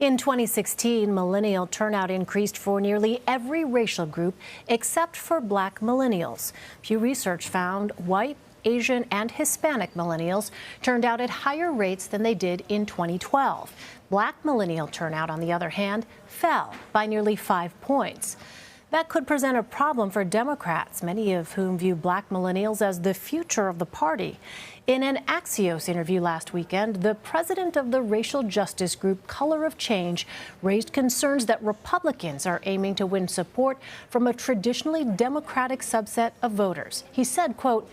In 2016, millennial turnout increased for nearly every racial group except for Black millennials. Pew Research found white, Asian, and Hispanic millennials turned out at higher rates than they did in 2012. Black millennial turnout, on the other hand, fell by nearly 5 points. That could present a problem for Democrats, many of whom view Black millennials as the future of the party. In an Axios interview last weekend, the president of the racial justice group Color of Change raised concerns that Republicans are aiming to win support from a traditionally Democratic subset of voters. He said, quote,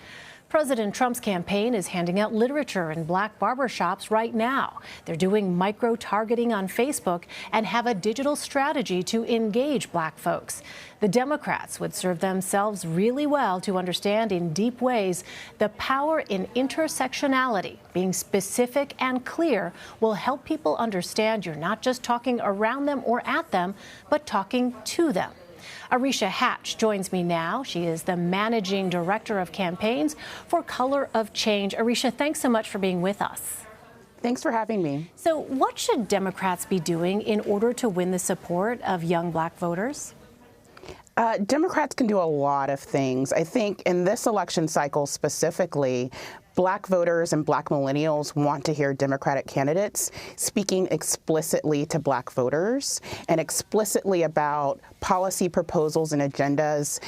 President Trump's campaign is handing out literature in Black barbershops right now. They're doing micro-targeting on Facebook and have a digital strategy to engage Black folks. The Democrats would serve themselves really well to understand in deep ways the power in intersectionality. Being specific and clear will help people understand you're not just talking around them or at them, but talking to them. Arisha Hatch joins me now. She is the managing director of campaigns for Color of Change. Arisha, thanks so much for being with us. Thanks for having me. So what should Democrats be doing in order to win the support of young Black voters? Democrats can do a lot of things. I think in this election cycle specifically, Black voters and Black millennials want to hear Democratic candidates speaking explicitly to Black voters and explicitly about policy proposals and agendas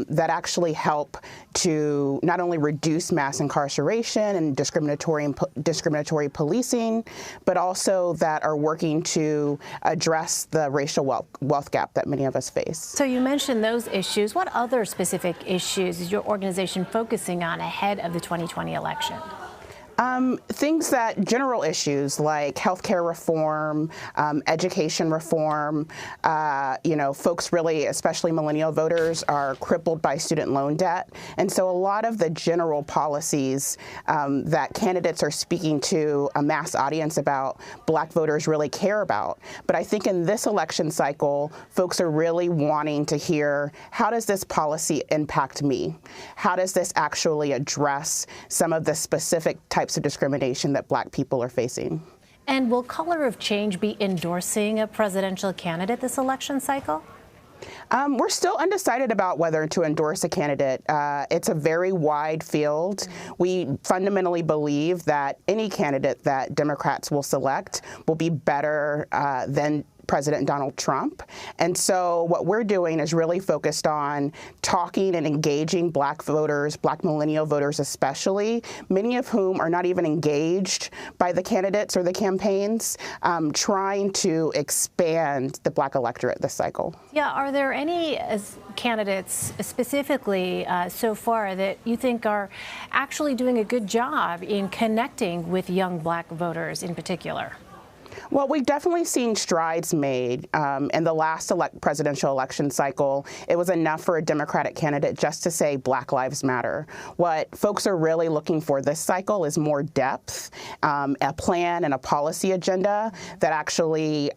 that actually help to not only reduce mass incarceration and discriminatory policing, but also that are working to address the racial wealth gap that many of us face. So you mentioned those issues. What other specific issues is your organization focusing on ahead of the 2020 election? General issues like healthcare reform, education reform, folks really, especially millennial voters, are crippled by student loan debt. And so a lot of the general policies that candidates are speaking to a mass audience about, Black voters really care about. But I think in this election cycle, folks are really wanting to hear, how does this policy impact me? How does this actually address some of the specific types of discrimination that Black people are facing? And will Color of Change be endorsing a presidential candidate this election cycle? We're still undecided about whether to endorse a candidate. It's a very wide field. We fundamentally believe that any candidate that Democrats will select will be better than President Donald Trump. And so what we're doing is really focused on talking and engaging Black voters, Black millennial voters especially, many of whom are not even engaged by the candidates or the campaigns, trying to expand the Black electorate this cycle. Yeah, are there any candidates specifically so far that you think are actually doing a good job in connecting with young Black voters in particular? Well, we've definitely seen strides made in the last presidential election cycle. It was enough for a Democratic candidate just to say Black Lives Matter. What folks are really looking for this cycle is more depth, a plan and a policy agenda that actually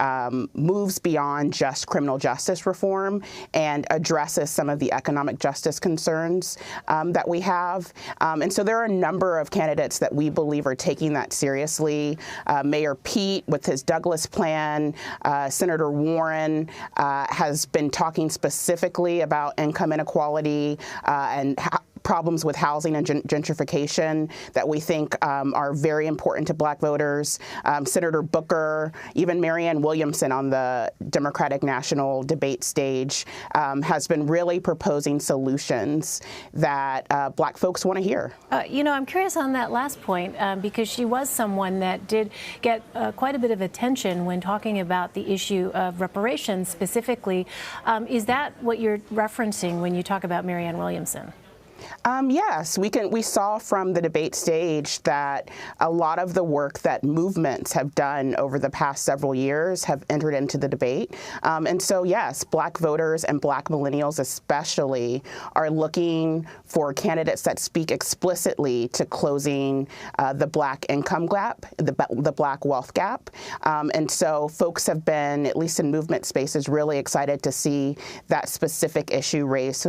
moves beyond just criminal justice reform and addresses some of the economic justice concerns that we have. And so there are a number of candidates that we believe are taking that seriously. Mayor Pete with his Douglas plan, Senator Warren has been talking specifically about income inequality and problems with housing and gentrification that we think are very important to Black voters. Senator Booker, even Marianne Williamson on the Democratic national debate stage has been really proposing solutions that Black folks want to hear. I'm curious on that last point because she was someone that did get quite a bit of attention when talking about the issue of reparations specifically. Is that what you're referencing when you talk about Marianne Williamson? Yes, we saw from the debate stage that a lot of the work that movements have done over the past several years have entered into the debate. And so, yes, Black voters and Black millennials especially are looking for candidates that speak explicitly to closing the Black income gap, the Black wealth gap. And so folks have been, at least in movement spaces, really excited to see that specific issue raised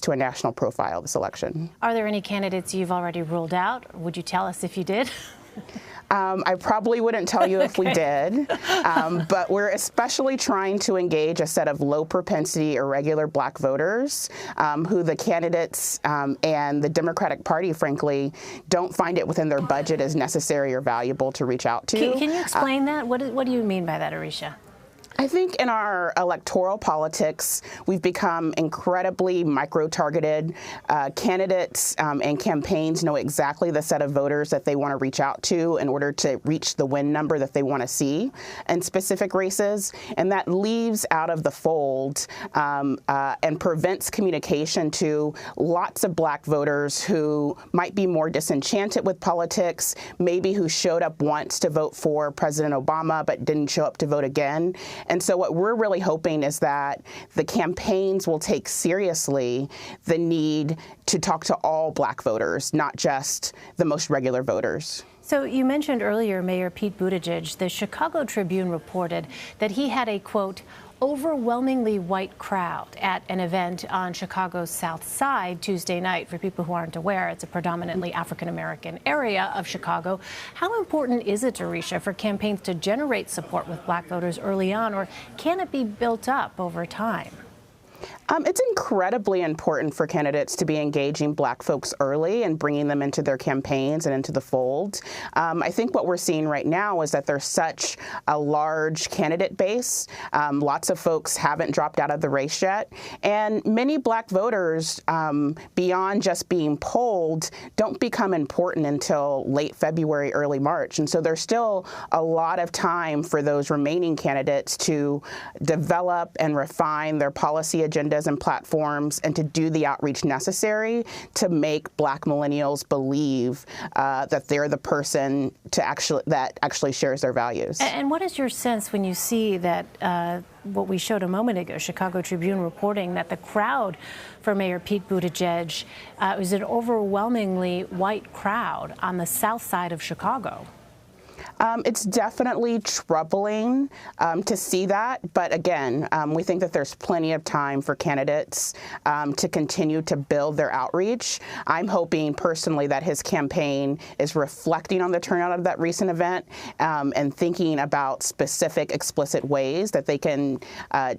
to a national profile this election. Are there any candidates you've already ruled out? Would you tell us if you did? I probably wouldn't tell you if we did, but we're especially trying to engage a set of low propensity irregular black voters who the candidates and the Democratic Party, frankly, don't find it within their budget as necessary or valuable to reach out to. Can you explain that? What do you mean by that, Arisha? I think in our electoral politics, we've become incredibly micro-targeted. Candidates and campaigns know exactly the set of voters that they want to reach out to in order to reach the win number that they want to see in specific races, and that leaves out of the fold and prevents communication to lots of black voters who might be more disenchanted with politics, maybe who showed up once to vote for President Obama but didn't show up to vote again. And so what we're really hoping is that the campaigns will take seriously the need to talk to all black voters, not just the most regular voters. So you mentioned earlier Mayor Pete Buttigieg. The Chicago Tribune reported that he had a, quote, overwhelmingly white crowd at an event on Chicago's South Side Tuesday night. For people who aren't aware, it's a predominantly African-American area of Chicago. How important is it, Arisha, for campaigns to generate support with black voters early on, or can it be built up over time? It's incredibly important for candidates to be engaging black folks early and bringing them into their campaigns and into the fold. I think what we're seeing right now is that there's such a large candidate base. Lots of folks haven't dropped out of the race yet. And many black voters, beyond just being polled, don't become important until late February, early March. And so there's still a lot of time for those remaining candidates to develop and refine their policy agendas and platforms and to do the outreach necessary to make black millennials believe that they're the person that actually shares their values. And what is your sense when you see that what we showed a moment ago, Chicago Tribune reporting that the crowd for Mayor Pete Buttigieg was an overwhelmingly white crowd on the south side of Chicago? It's definitely troubling to see that. But again, we think that there's plenty of time for candidates to continue to build their outreach. I'm hoping personally that his campaign is reflecting on the turnout of that recent event and thinking about specific, explicit ways that they can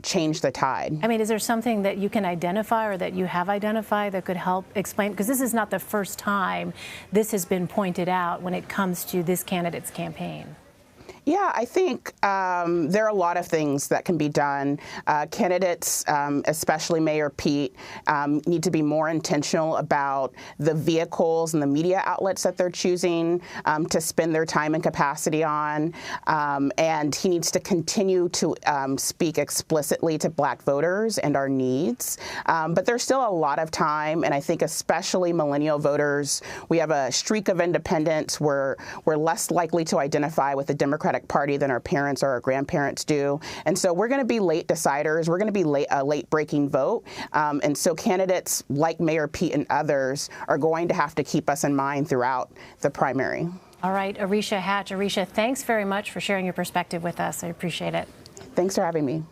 change the tide. I mean, is there something that you can identify or that you have identified that could help explain? Because this is not the first time this has been pointed out when it comes to this candidate's campaign. Yeah, I think there are a lot of things that can be done. Candidates, especially Mayor Pete, need to be more intentional about the vehicles and the media outlets that they're choosing to spend their time and capacity on. And he needs to continue to speak explicitly to black voters and our needs. But there's still a lot of time, and I think especially millennial voters, we have a streak of independence where we're less likely to identify with the Democratic Party than our parents or our grandparents do. And so we're going to be late deciders. We're going to be a late-breaking vote. And so candidates like Mayor Pete and others are going to have to keep us in mind throughout the primary. All right, Arisha Hatch. Arisha, thanks very much for sharing your perspective with us. I appreciate it. Thanks for having me.